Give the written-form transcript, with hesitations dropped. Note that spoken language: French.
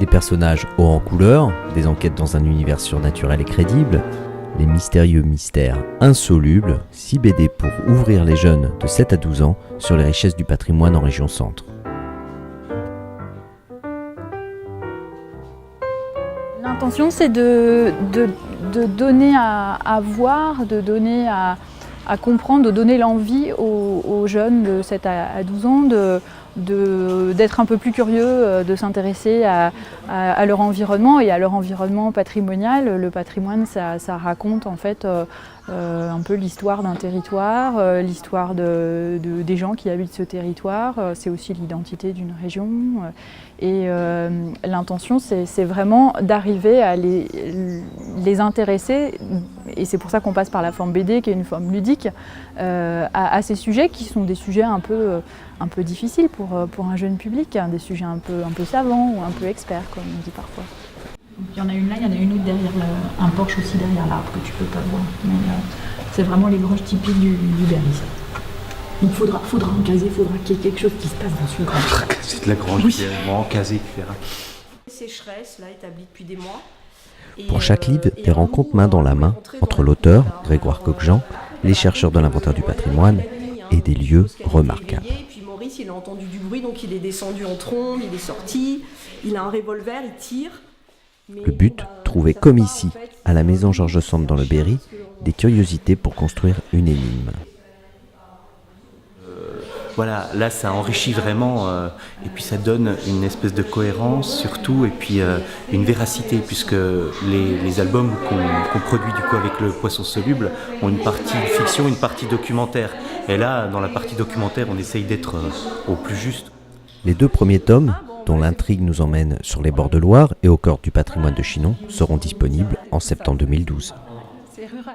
Des personnages hauts en couleur, des enquêtes dans un univers surnaturel et crédible, les mystérieux mystères insolubles, 6 BD pour ouvrir les jeunes de 7 à 12 ans sur les richesses du patrimoine en région centre. L'intention, c'est de donner à voir, de donner à comprendre, de donner l'envie aux jeunes de 7 à 12 ans d'être un peu plus curieux, de s'intéresser à leur environnement et à leur environnement patrimonial. Le patrimoine, ça raconte en fait un peu l'histoire d'un territoire, l'histoire des gens qui habitent ce territoire, c'est aussi l'identité d'une région. Et l'intention, c'est vraiment d'arriver à les intéresser, et c'est pour ça qu'on passe par la forme BD, qui est une forme ludique, à ces sujets qui sont des sujets un peu difficiles pour un jeune public, hein, des sujets un peu savants ou un peu experts, comme on dit parfois. Donc, il y en a une là, il y en a une autre derrière un porche aussi derrière l'arbre que tu peux pas voir. Mais c'est vraiment les grottes typiques du Berry, ça. Donc faudra encaser, faudra qu'il y ait quelque chose qui se passe dans ce grand. C'est de la grange, oui. Encaser, etc. Sécheresse, là, établie depuis des mois. Pour chaque livre, des rencontres main dans la main entre l'auteur, Grégoire Coquejean, les chercheurs de l'inventaire du patrimoine et des lieux remarquables. Et puis Maurice, il a entendu du bruit, donc il est descendu en trombe, il est sorti, il a un revolver, il tire. Le but, trouver comme ici, à la maison Georges Sand dans le Berry, des curiosités pour construire une énigme. Voilà, là ça enrichit vraiment et puis ça donne une espèce de cohérence surtout et puis une véracité puisque les albums qu'on produit du coup avec le Poisson Soluble ont une partie fiction, une partie documentaire. Et là, dans la partie documentaire, on essaye d'être au plus juste. Les 2 premiers tomes, dont l'intrigue nous emmène sur les bords de Loire et au cœur du patrimoine de Chinon, seront disponibles en septembre 2012. C'est rural.